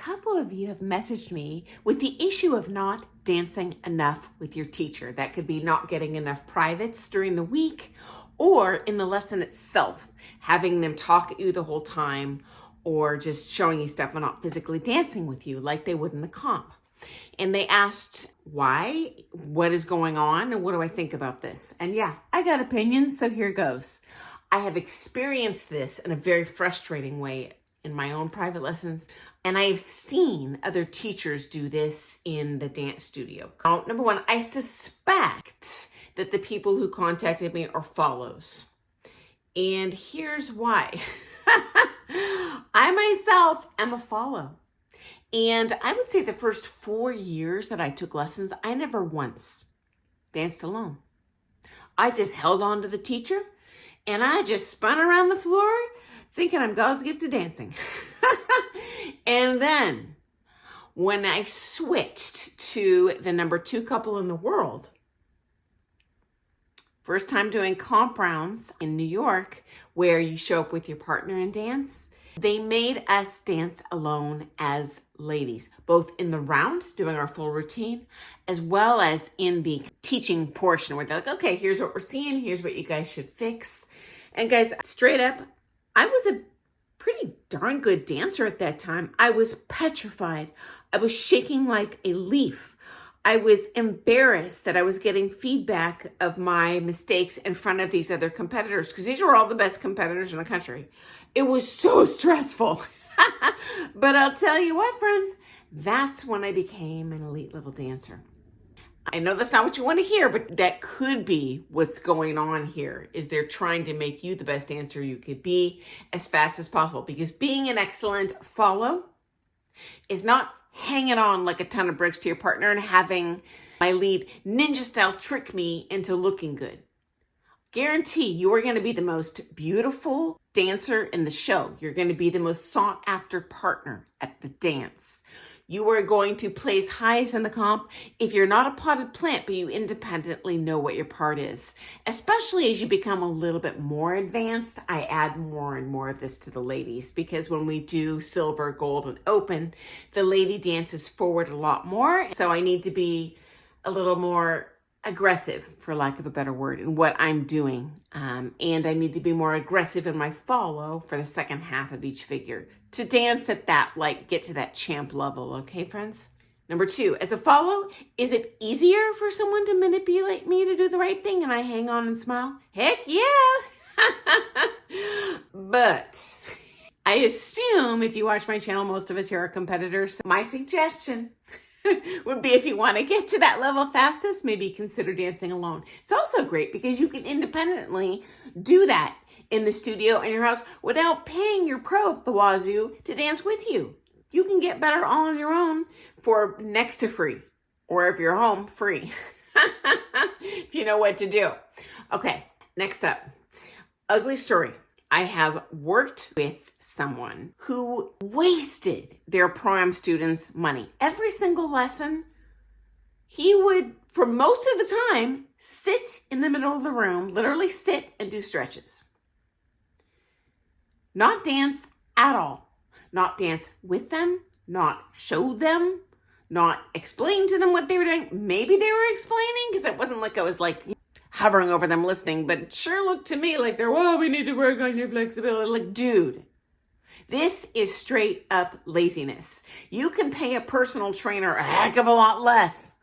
couple of you have messaged me with the issue of not dancing enough with your teacher. That could be not getting enough privates during the week or in the lesson itself, having them talk at you the whole time or just showing you stuff and not physically dancing with you like they would in the comp. And they asked why, what is going on, and what do I think about this? And yeah, I got opinions, so here goes. I have experienced this in a very frustrating way in my own private lessons, and I have seen other teachers do this in the dance studio. Now, number one, I suspect that the people who contacted me are follows. And here's why. I myself am a follow. And I would say the first 4 years that I took lessons, I never once danced alone. I just held on to the teacher and I just spun around the floor thinking I'm God's gift to dancing. And then when I switched to the number 2 couple in the world, first time doing comp rounds in New York, where you show up with your partner and dance, they made us dance alone as ladies, both in the round, doing our full routine, as well as in the teaching portion where they're like, okay, here's what we're seeing. Here's what you guys should fix. And guys, straight up, I was a pretty darn good dancer at that time. I was petrified. I was shaking like a leaf. I was embarrassed that I was getting feedback of my mistakes in front of these other competitors because these were all the best competitors in the country. It was so stressful. But I'll tell you what, friends, that's when I became an elite level dancer. I know that's not what you want to hear, but that could be what's going on here, is they're trying to make you the best dancer you could be as fast as possible, because being an excellent follow is not hanging on like a ton of bricks to your partner and having my lead ninja style trick me into looking good. Guarantee you are going to be the most beautiful dancer in the show. You're going to be the most sought after partner at the dance. You are going to place highest in the comp if you're not a potted plant, but you independently know what your part is. Especially as you become a little bit more advanced, I add more and more of this to the ladies, because when we do silver, gold, and open, the lady dances forward a lot more. So I need to be a little more aggressive, for lack of a better word, in what I'm doing. And I need to be more aggressive in my follow for the second half of each figure to dance at that, like, get to that champ level. Okay, friends? Number 2, as a follow, is it easier for someone to manipulate me to do the right thing and I hang on and smile? Heck yeah! But I assume if you watch my channel, most of us here are competitors. So my suggestion would be, if you want to get to that level fastest, maybe consider dancing alone. It's also great because you can independently do that in the studio in your house without paying your pro up the wazoo to dance with you. You can get better all on your own for next to free, or if you're home, free. If you know what to do. Okay, next up, ugly story. I have worked with someone who wasted their pro-am students' money. Every single lesson, he would, for most of the time, sit in the middle of the room, literally sit and do stretches. Not dance at all. Not dance with them, not show them, not explain to them what they were doing. Maybe they were explaining, because it wasn't like I was like hovering over them listening, but it sure looked to me like they're, well, we need to work on your flexibility. Like, dude, this is straight up laziness. You can pay a personal trainer a heck of a lot less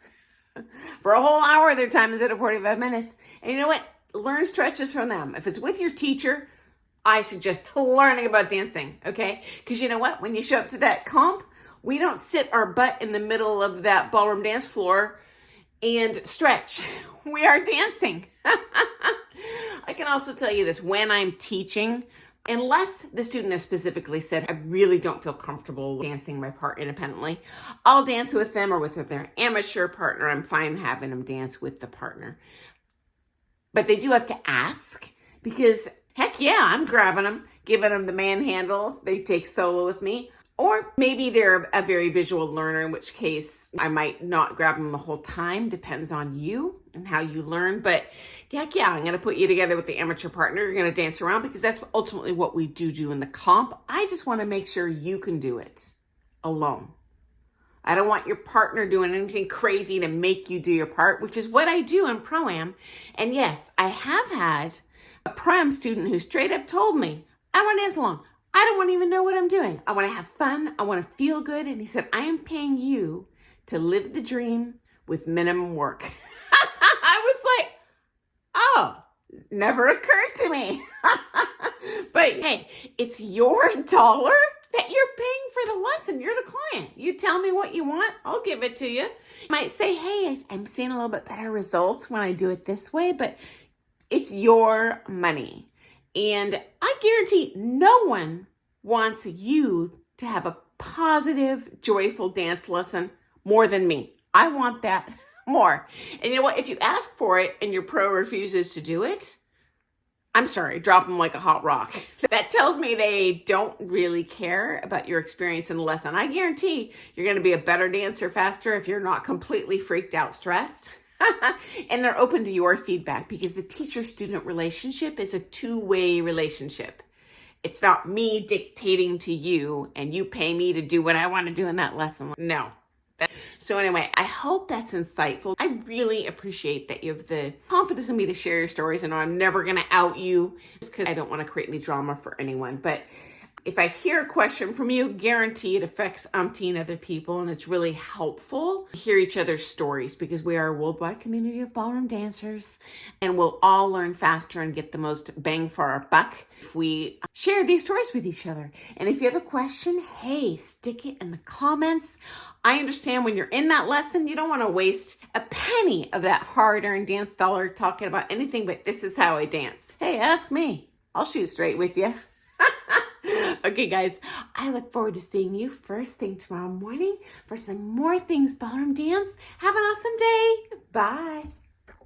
for a whole hour of their time instead of 45 minutes. And you know what? Learn stretches from them. If it's with your teacher, I suggest learning about dancing, okay? Because you know what? When you show up to that comp, we don't sit our butt in the middle of that ballroom dance floor and stretch. We are dancing. I can also tell you this, when I'm teaching, unless the student has specifically said, I really don't feel comfortable dancing my part independently, I'll dance with them, or with their amateur partner. I'm fine having them dance with the partner. But they do have to ask, because heck yeah, I'm grabbing them, giving them the manhandle. They take solo with me. Or maybe they're a very visual learner, in which case I might not grab them the whole time. Depends on you and how you learn. But heck yeah, I'm going to put you together with the amateur partner. You're going to dance around, because that's ultimately what we do in the comp. I just want to make sure you can do it. alone. I don't want your partner doing anything crazy to make you do your part, which is what I do in Pro-Am. And yes, I have had a Pro-Am student who straight up told me, I want to dance alone. I don't want to even know what I'm doing. I want to have fun. I want to feel good. And he said, I am paying you to live the dream with minimum work. I was like, oh, never occurred to me. But hey, it's your dollar that you're paying for the lesson. You're the client. You tell me what you want, I'll give it to you. You might say, hey, I'm seeing a little bit better results when I do it this way, but it's your money. And I guarantee no one wants you to have a positive, joyful dance lesson more than me. I want that more. And you know what? If you ask for it and your pro refuses to do it, I'm sorry, drop them like a hot rock. That tells me they don't really care about your experience in the lesson. I guarantee you're going to be a better dancer faster if you're not completely freaked out, stressed. And they're open to your feedback, because the teacher-student relationship is a two-way relationship. It's not me dictating to you and you pay me to do what I want to do in that lesson. No. So anyway, I hope that's insightful. I really appreciate that you have the confidence in me to share your stories. And I'm never going to out you just because I don't want to create any drama for anyone. But if I hear a question from you, guarantee it affects umpteen other people. And it's really helpful to hear each other's stories, because we are a worldwide community of ballroom dancers. And we'll all learn faster and get the most bang for our buck if we share these stories with each other. And if you have a question, hey, stick it in the comments. I understand when you're in that lesson, you don't want to waste a penny of that hard-earned dance dollar talking about anything but this is how I dance. Hey, ask me. I'll shoot straight with you. Okay, guys, I look forward to seeing you first thing tomorrow morning for some more things ballroom dance. Have an awesome day. Bye.